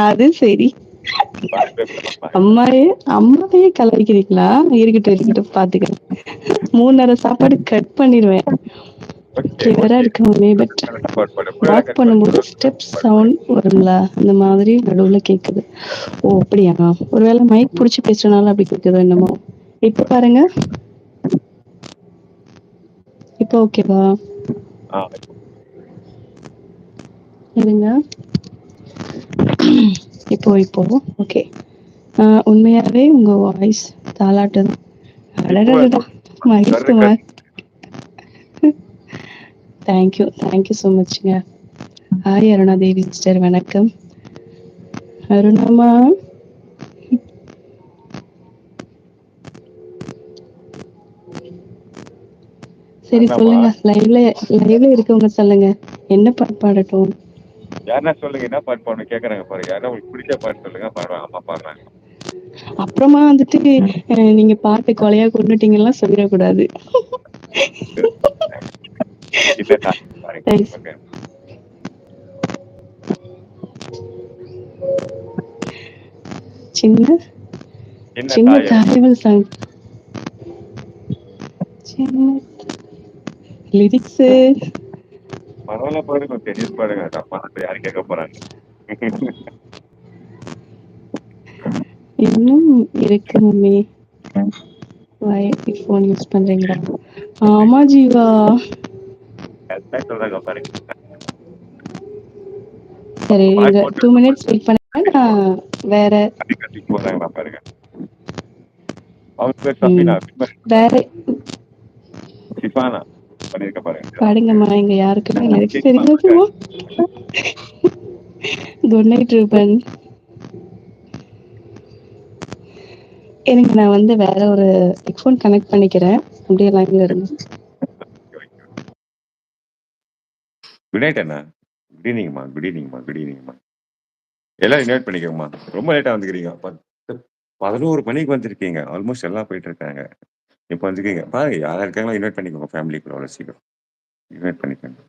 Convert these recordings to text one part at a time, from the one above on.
அது சரி. பாட்டு பேசலாமா இப்ப? அம்மாயே அம்மாவையே கலாய்க்கிறீங்களா? இருக்கட்டும், இருக்கட்டும் பாத்துக்கிறேன். 3 நேரம் சாப்பாடு கட் பண்ணிருவேன். ஓகே, கிளியரா ஓகே. இருக்கு மாமி. பட் சப்போர்ட் பண்ணு. ஃபுல்லா வாக் கட் பண்ணும்போது பண்ணிட்டு ஸ்டெப் சவுண்ட் வரும்ல, அந்த மாதிரி நடுவுல கேக்குது. ஓ! அப்படியா? ஒருவேளை மைக் புடிச்சு பேசுறனால அப்படி கேக்குதோ என்னமோ? இப்ப பாருங்க. இப்ப ஓகேவா? ஆ இருங்க. இப்போ ஓகே. உண்மையாவே உங்க வாய்ஸ் தாலாட்டுது. இப்போ அடடடடா! கரு மகிழ்த்துங்க. கரு தேங்க் யூ ஸோ மச்ங்க. ஹாய் அருணாதேவி சிஸ்டர் வணக்கம். அருணம்மா சரி அண்ணாமா, சொல்லுங்க. லைவ்ல இருக்கவங்க சொல்லுங்க. என்ன பாட்டு பாடட்டும்? யாருன்னா சொல்லுங்க என்ன பாட்டு பாடணும் கேட்கறாங்க பாருங்க. யாருன்னா உங்களுக்கு பிடிச்ச பாட்டு சொல்லுங்க பாடுறாங்க. அம்மா பாடுறாங்க. அப்புறமா வந்துட்டு நீங்க பாட்டு கொலையா கொன்னுட்டீங்கலாம் சொல்லிடக்கூடாது. இந்த சாங் பாருங்க. சரி. ஓகே. சின்ன சின்ன சின்ன தாயே தாயவள் சாங். சின்ன லிரிக்ஸு பரவாயில்ல பாடுங்க. தெரியுது பாடுங்க. தப்பா யாரும் கேட்க போறாங்க. இன்னும் இருக்கு மம்மி. ஃபோன் யூஸ் பண்றீங்களா? ஆமா ஜீவா. கரெக்டா சொல்றாங்க பாருங்க. சரி வாய்ஸ் இருங்க. போட்டு 2 மினிட்ஸ் வெயிட் பண்ணுங்க. நான் வேற கத்திக்கு போறாங்களா பாருங்க. அவங்க பேர் ம் சஃபினா. வேற சிஃபானா பண்ணிருக்க பாருங்க. பாடுங்கம்மா. இங்க யாருக்குமே லிரிக்ஸ் கேக்குமா பாருங்க. தெரியாதும்மா. Good night Ruban. எனக்கு நான் வந்து வேற ஒரு ஹெட்ஃபோன் கனெக்ட் பண்ணிக்கிறேன். அப்படியே லைன்ல இருங்க. குட் நைட் அண்ணா. குட் ஈவினிங்மா, குட் ஈவினிங்மா, குட் ஈவினிங்மா. எல்லாரும் இன்வைட் பண்ணிக்கோங்கம்மா. ரொம்ப லேட்டா வந்துக்கிறீங்க. 11 மணிக்கு வந்திருக்கீங்க. ஆல்மோஸ்ட் எல்லாம் போயிட்டு இருக்காங்க. இப்போ வந்துருக்கீங்க. பாருங்க யாரா இருக்காங்களோ இன்வைட் பண்ணிக்கோங்க. ஃபேமிலிக்குள்ள அவ்வளோ சீக்கிரம் இன்வைட் பண்ணிக்கோங்க.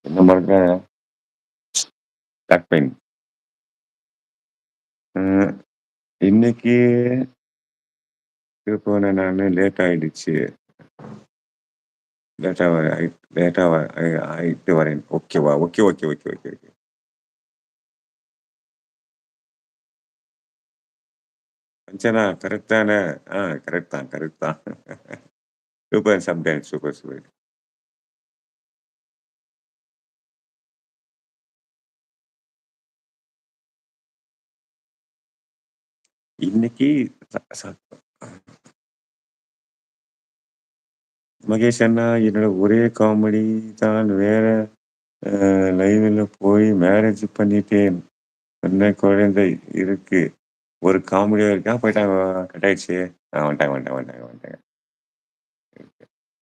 என்ன பாருங்க பேக் பெயின். இன்னைக்கு போனேன் நான். லேட் ஆயிடுச்சு. லேட்டா ஆயிட்டு வரேன். ஓகேவா? Okay okay okay okay okay. Anjana correct தானே? கரெக்ட் தான் கரெக்ட் தான். Super sometimes super super. இன்னைக்கு மகேஷ் அண்ணா என்னோட ஒரே காமெடி தான். வேற லைவ்ல போய் மேரேஜ் பண்ணிட்டேன். என்ன குழந்தை இருக்கு. ஒரு காமெடியா இருக்கா. போயிட்டாங்க. கட் ஆயிடுச்சு. வந்துட்டாங்க வந்துட்டாங்க வந்துட்டாங்க வந்துட்டாங்க.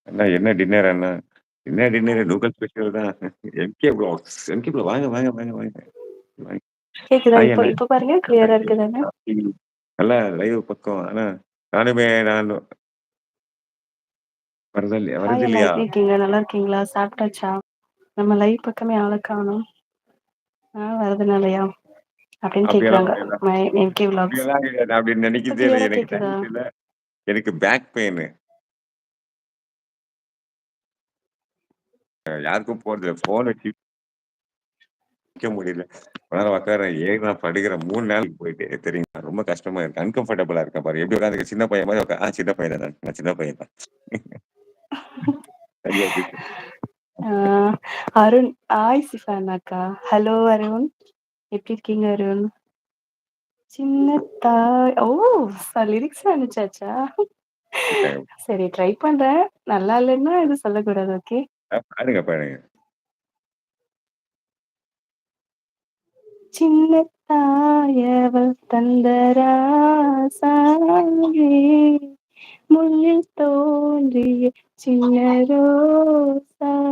அண்ணா என்ன டின்னர் அண்ணா? என்ன டின்னர்? லோக்கல் ஸ்பெஷல் தான். MK blocks. எம்கே பிளாக் வாங்க வாங்க வாங்க வாங்க வாங்க. கேக்குதா? ஹாய் இப்போ அண்ணா. இப்போ பாருங்க. கிளியரா இருக்குதானே? நல்லா லைவ் பக்கம். ஆனா நான் வருது ஹாய் அண்ணா, இல்லையா? எப்படி இருக்கீங்க? நல்லா இருக்கீங்களா? சாப்பிட்டாச்சா? நம்ம லைவ் பக்கமே ஆள காணோம். வரதுனாலயா அப்படின்னு அப்படியெல்லாம் கேக்குறாங்க. கிடையாது. MK vlogs. அப்படியெல்லாம் கிடையாது. நான் அப்படி இப்போ நினைக்கிறதே இல்லை. கிளியரா எனக்கு கேக்குதா? டைம் இல்லை. எனக்கு பேக் பெயின். யாருக்கும் போறது இல்லை. போன் வச்சு வைக்க முடியல. உடனே உட்கார நான் படுக்கிறேன். 3 நாளைக்கு போயிட்டு தெரியுமா? ரொம்ப கஷ்டமா இருக்கு. அன்கம்ஃபர்டபுளா இருக்கேன் பாரு. எப்படி உட்காந்து சின்ன பையன் மாதிரி சின்ன பையன் தான். நான் சின்ன பையன் தான். ஐயோ, ஆஹ் அருண். ஹாய் சிஃபானாக்கா. ஹலோ அருண். எப்படி இருக்கீங்க அருண்? சின்ன தாய். ஓ, லிரிக்ஸ் அனுப்பிச்சாச்சா? சரி ட்ரை பண்றேன். நல்லா இல்லைன்னா எதுவும் சொல்லக்கூடாது. ஓகே. பாருங்க பாருங்க. சின்ன தாயவள் தந்தராசாவே, முள்ளில் தோன்றிய சின்ன ரோசாவே,